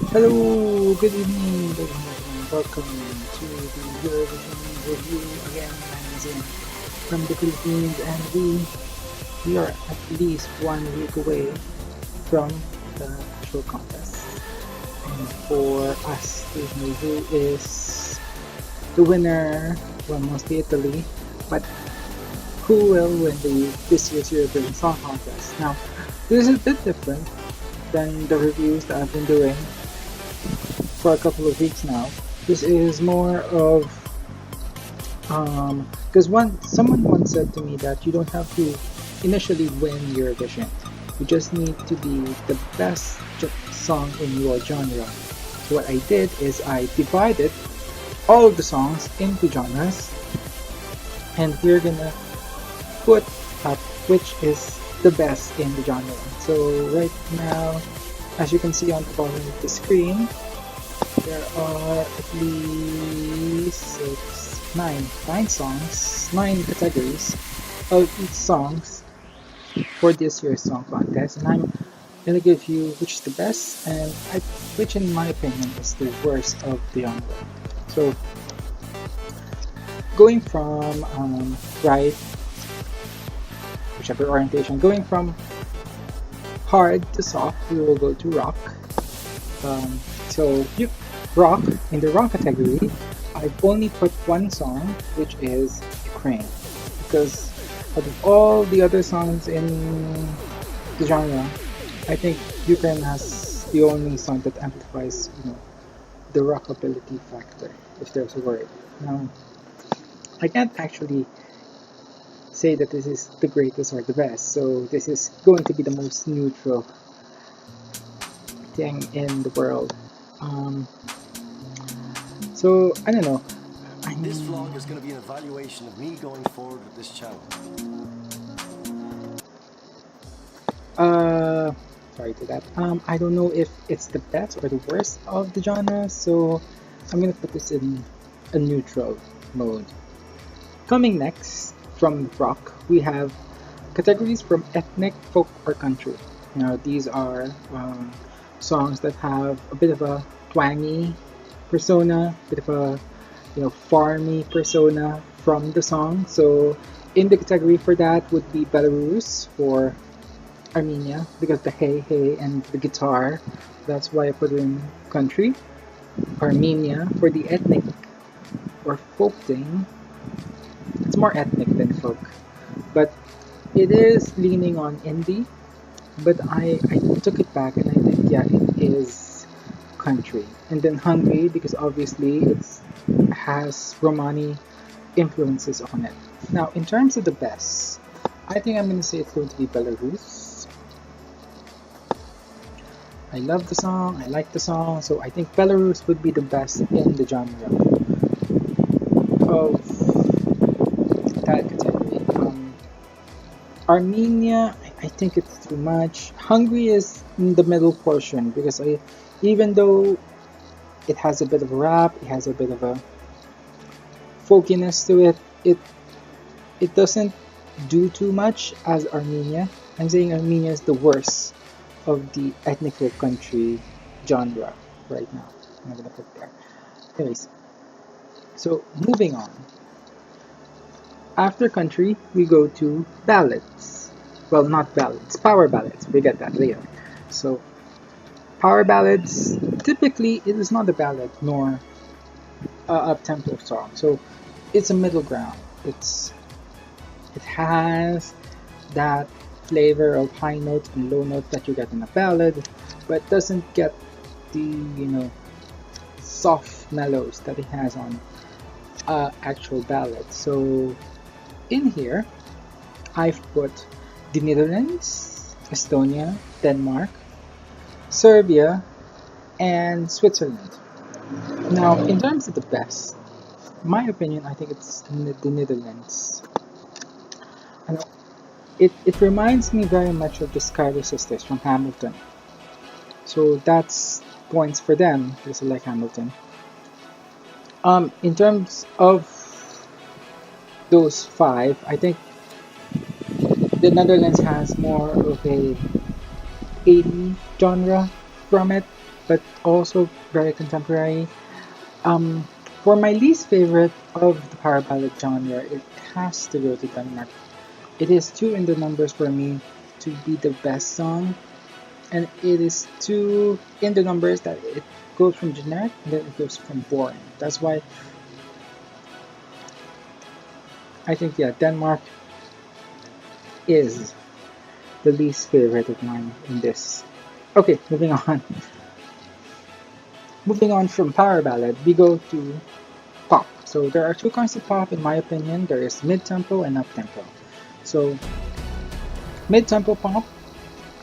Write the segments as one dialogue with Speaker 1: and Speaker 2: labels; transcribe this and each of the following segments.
Speaker 1: Hello, good evening, ladies and gentlemen. Welcome to the Eurovision review again. I'm Zin from the Philippines, and we are at least 1 week away from the actual contest. And for us to know who is the winner, well, mostly Italy, but who will win this year's Eurovision Song Contest? Now, this is a bit different than the reviews that I've been doing for a couple of weeks now. This is more of because someone once said to me that you don't have to initially win Eurovision. You just need to be the best song in your genre. So what I did is I divided all of the songs into genres, and we're gonna put up which is the best in the genre. So right now, as you can see on the bottom of the screen, there are at least nine songs, 9 categories of each songs for this year's song contest, and I'm gonna give you which is the best and which, in my opinion, is the worst of the genre. So, going from right, whichever orientation, going from hard to soft, we will go to rock. Rock, in the rock category, I've only put one song, which is Ukraine, because out of all the other songs in the genre, I think Ukraine has the only song that amplifies, the rockability factor, if there's a word. Now, I can't actually say that this is the greatest or the best, so this is going to be the most neutral thing in the world. So I don't know.
Speaker 2: This vlog is going to be an evaluation of me going forward with this channel.
Speaker 1: Sorry to that. I don't know if it's the best or the worst of the genre, so I'm gonna put this in a neutral mode. Coming next from rock, we have categories from ethnic, folk, or country. These are songs that have a bit of a twangy persona, bit of a farmy persona from the song. So in the category for that would be Belarus for Armenia, because the hey hey and the guitar, that's why I put it in country. Armenia for the ethnic or folk thing. It's more ethnic than folk, but it is leaning on indie. But I took it back and I think, yeah, it is country. And then Hungary, because obviously it has Romani influences on it. Now, in terms of the best, I think I'm going to say it's going to be Belarus. I love the song, I like the song, so I think Belarus would be the best in the genre of that category. Armenia, I think it's too much. Hungary is in the middle portion, because even though it has a bit of a rap, it has a bit of a folkiness to it, it doesn't do too much as Armenia. I'm saying Armenia is the worst of the ethnic folk country genre right now. I'm not gonna put there. Anyways, so moving on. After country, we go to ballads. Well, not ballads, power ballads. We get that later. So, power ballads, typically it is not a ballad nor a uptempo song. So, it's a middle ground. It has that flavor of high notes and low notes that you get in a ballad, but doesn't get the soft mellows that it has on actual ballad. So in here, I've put the Netherlands, Estonia, Denmark, Serbia, and Switzerland. Now, in terms of the best, my opinion, I think it's the Netherlands. It reminds me very much of the Schuyler sisters from Hamilton. So that's points for them, because I like Hamilton. In terms of those 5, I think the Netherlands has more of a 80 genre from it, but also very contemporary. Um, for my least favorite of the power ballad genre, it has to go to Denmark. It is two in the numbers for me to be the best song, and it is two in the numbers that it goes from generic and then it goes from boring. That's why I think, yeah, Denmark is the least favorite of mine in this. Okay, moving on. Moving on from power ballad, we go to pop. So there are two kinds of pop in my opinion. There is mid-tempo and up-tempo. So mid-tempo pop,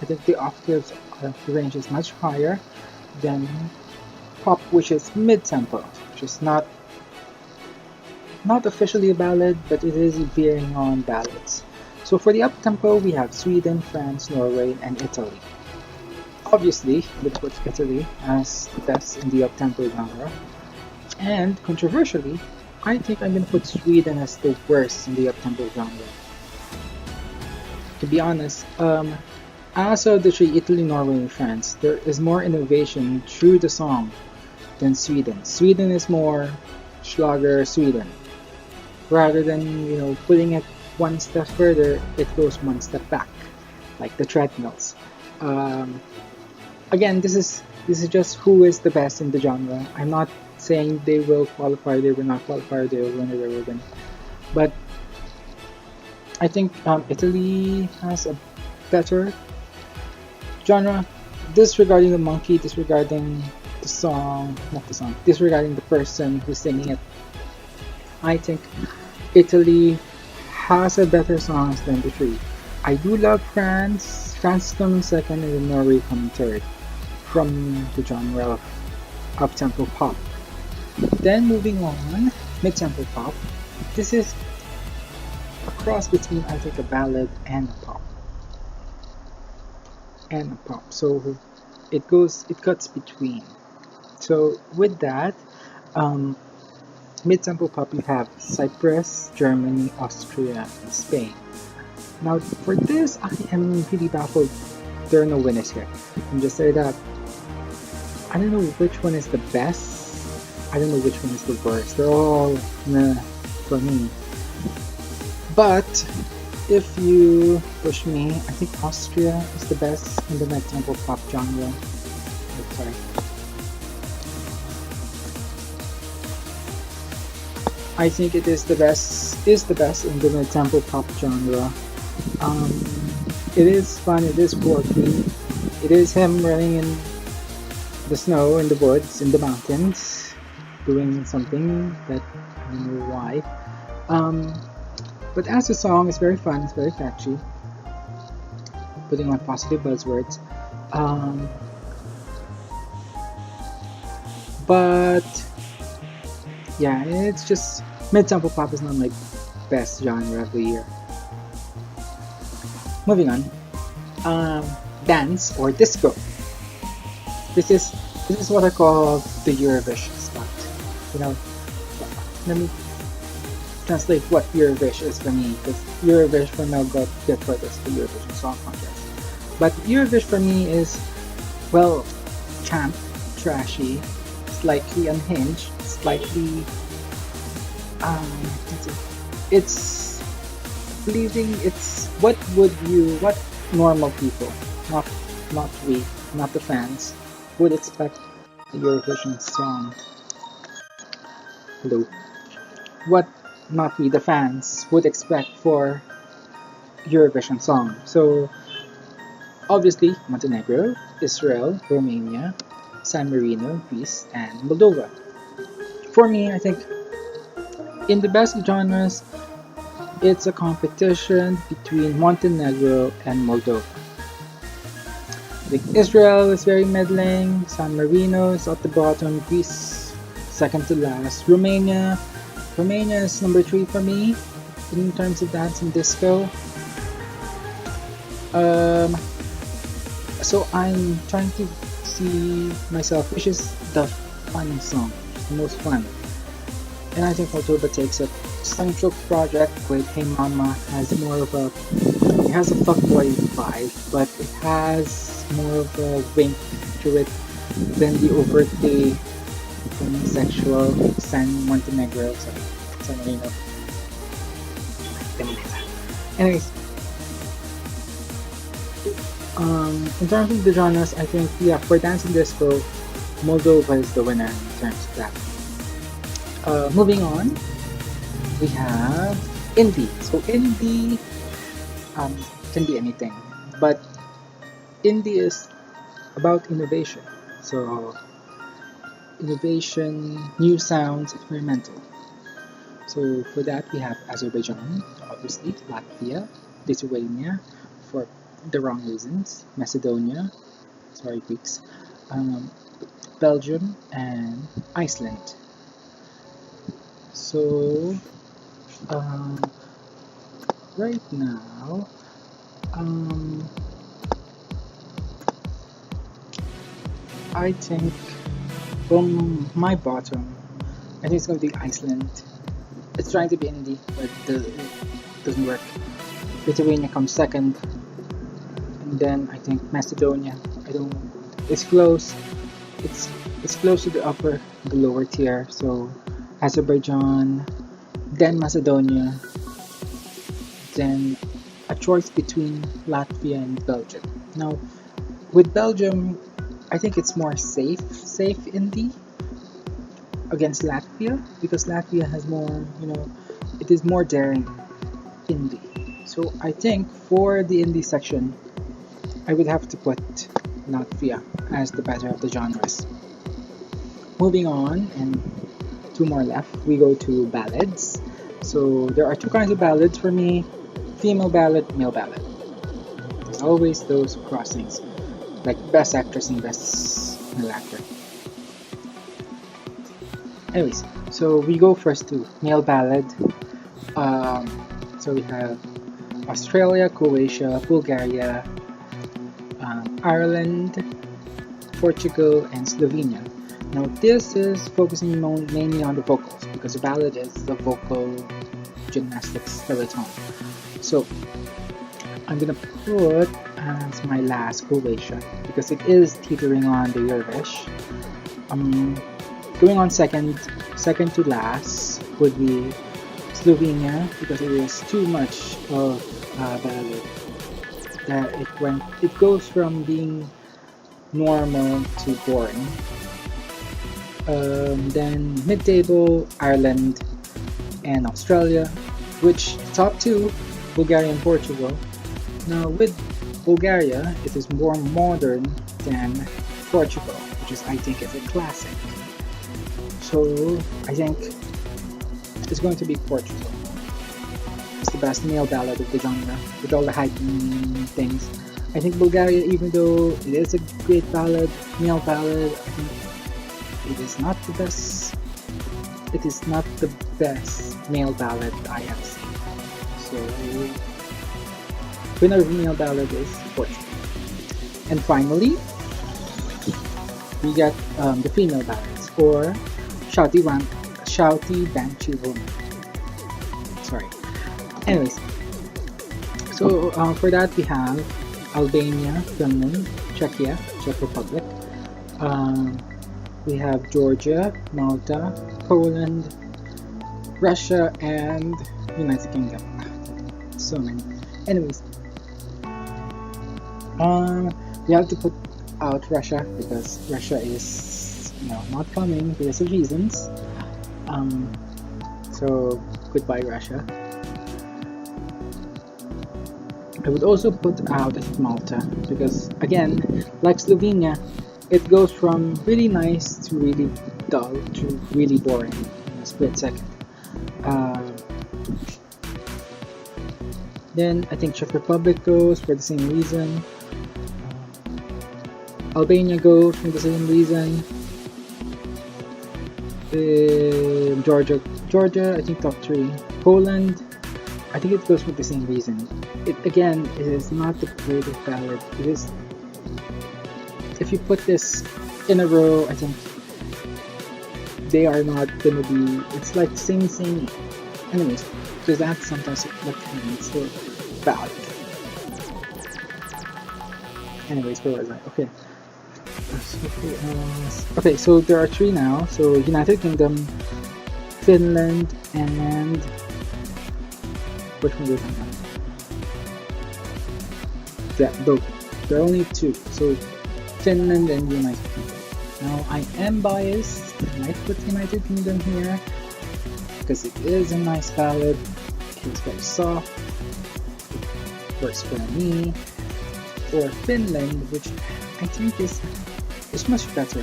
Speaker 1: I think the octaves the range is much higher than pop, which is mid-tempo, which is not officially a ballad, but it is veering on ballads. So for the up-tempo, we have Sweden, France, Norway, and Italy. Obviously, we put Italy as the best in the up-tempo genre. And controversially, I think I'm going to put Sweden as the worst in the up-tempo genre. To be honest, as of the three, Italy, Norway, and France, there is more innovation through the song than Sweden. Sweden is more Schlager Sweden. Rather than, putting it one step further, it goes one step back, like the treadmills. Again, this is just who is the best in the genre. I'm not saying they will qualify, they will not qualify, they will win, or they will win. But I think Italy has a better genre, disregarding the monkey, disregarding the song, not the song, disregarding the person who's singing it. I think Italy has a better songs than the three. I do love France. France is coming second and then Norway coming third from the genre of up-tempo pop. Then moving on, mid-tempo pop. This is a cross between, I think, a ballad and a pop. So it cuts between. So with that, mid-tempo pop, you have Cyprus, Germany, Austria, and Spain. Now for this, I am really baffled. There are no winners here. I'm just saying that I don't know which one is the best. I don't know which one is the worst. They're all meh for me. But if you push me, I think Austria is the best in the mid-tempo pop genre. Sorry. I think it is the best in the mid-tempo pop genre. It is fun, it is quirky. It is him running in the snow, in the woods, in the mountains, doing something that I don't know why. But as a song, it's very fun, it's very catchy, putting on positive buzzwords. But yeah, it's just mid-tempo pop is not my best genre of the year. Moving on, dance or disco. This is what I call the Eurovision spot. Let me translate what Eurovision is for me, because Eurovision for now get put as the Eurovision Song Contest. But Eurovision for me is, well, camp, trashy, slightly unhinged, slightly it's pleasing. It's what normal people, not we, not the fans, would expect a Eurovision song. Hello. What not we, the fans, would expect for Eurovision song. So obviously Montenegro, Israel, Romania, San Marino, Greece, and Moldova. For me, I think in the best genres, it's a competition between Montenegro and Moldova. I think Israel is very middling, San Marino is at the bottom, Greece second to last, Romania is number 3 for me in terms of dance and disco. So I'm trying to see myself which is the fun song, the most fun. And I think Moldova takes it. Central Project with Hey Mama has more of a, it has a fuckboy vibe, but it has more of a wink to it. Then the overtly homosexual Montenegro. Sorry, San Marino. Anyways, in terms of the genres, I think, yeah, for dance and disco, Moldova is the winner in terms of that. Moving on, we have indie. So indie can be anything, but indie is about innovation. So innovation, new sounds, experimental. So for that we have Azerbaijan, obviously, Latvia, Lithuania, for the wrong reasons, Macedonia, sorry Greeks, Belgium, and Iceland. So right now, I think from my bottom, I think it's going to be Iceland. It's trying to be indie, but it doesn't work. Lithuania comes second, and then I think Macedonia. It's close. It's close to the lower tier. So Azerbaijan, then Macedonia, then a choice between Latvia and Belgium. Now, with Belgium, I think it's more safe indie against Latvia, because Latvia has more, it is more daring indie. So I think for the indie section, I would have to put Latvia as the better of the genres. Moving on, and two more left, we go to ballads. So there are two kinds of ballads for me: female ballad, male ballad. There's always those crossings, like best actress and best male actor. Anyways, so we go first to male ballad. So we have Australia, Croatia, Bulgaria, Ireland, Portugal, and Slovenia. Now this is focusing mainly on the vocals, because the ballad is the vocal gymnastics skeleton. So I'm gonna put as my last Croatia, because it is teetering on the Eurovision. Going on second to last would be Slovenia, because it is too much of ballad. That it goes from being normal to boring. Then mid-table, Ireland and Australia, which top two, Bulgaria and Portugal. Now with Bulgaria, it is more modern than Portugal, which I think is a classic. So I think it's going to be Portugal. It's the best male ballad of the genre, with all the hyping things. I think Bulgaria, even though it is a great ballad, male ballad, I think it is not the best. It is not the best male ballad I have seen. So winner of male ballad is Portugal. And finally, we got the female ballads, or Shouty Banshee Woman. Sorry. Anyways, so for that we have Albania, Finland, Czechia, Czech Republic. We have Georgia, Malta, Poland, Russia, and United Kingdom. So many. Anyways, we have to put out Russia, because Russia is not coming because of reasons. So goodbye Russia. I would also put out Malta, because again, like Slovenia, it goes from really nice to really dull to really boring in a split second. Then I think Czech Republic goes for the same reason. Albania goes for the same reason. Georgia, I think top 3. Poland, I think it goes for the same reason. It is not the greatest ballad. It is. If you put this in a row, I think they are not gonna be. It's like same. Anyways, because that sometimes it's still ballad. Anyways, where was I? Okay. So who else? Okay, so there are three now. So United Kingdom, Finland, and which one did I have? Yeah, there are only two. So Finland and United Kingdom. Now I am biased. I might put United Kingdom here because it is a nice ballad. It's very soft. It works for me. Or Finland, which I think is much better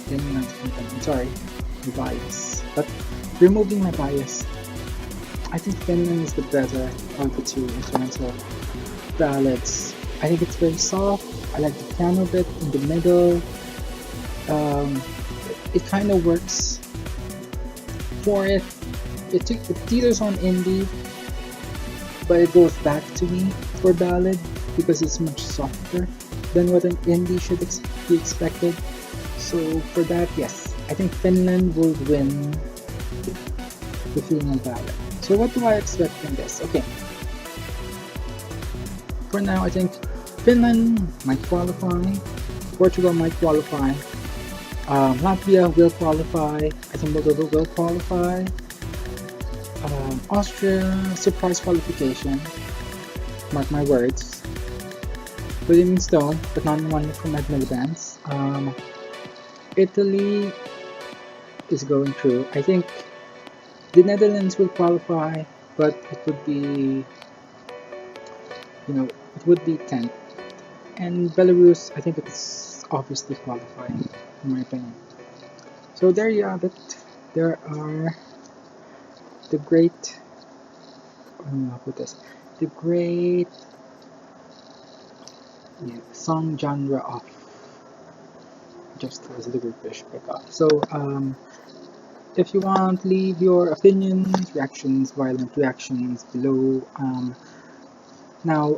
Speaker 1: than United Kingdom. I'm sorry, my bias. But removing my bias, I think Finland is the better of the two in terms of ballads. I think it's very soft. I like the piano bit in the middle. It kind of works for it. It teeters on indie, but it goes back to me for ballad because it's much softer than what an indie should be expected. So for that, yes, I think Finland will win the female ballad. So what do I expect from this? Okay, for now I think Finland might qualify, Portugal might qualify, Latvia will qualify, I think Moldova will qualify, Austria, surprise qualification, mark my words, put it in stone, but not in one from my advance. Italy is going through. I think the Netherlands will qualify, but it would be, it would be 10th. And Belarus, I think it's obviously qualifying, in my opinion. So there you have it. There are the great, I'll put this, the great song genre of just as the British pick up. So if you want, leave your opinions, reactions, violent reactions below. Now,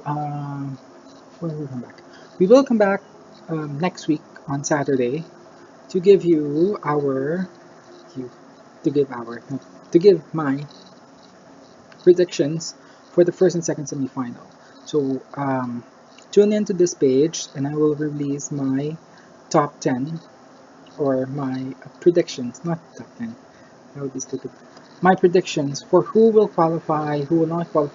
Speaker 1: when we come back, we will come back next week on Saturday to give you to give my predictions for the first and second semi-final. So tune into this page, and I will release my top 10 or my predictions, not top 10. That would be stupid. My predictions for who will qualify, who will not qualify.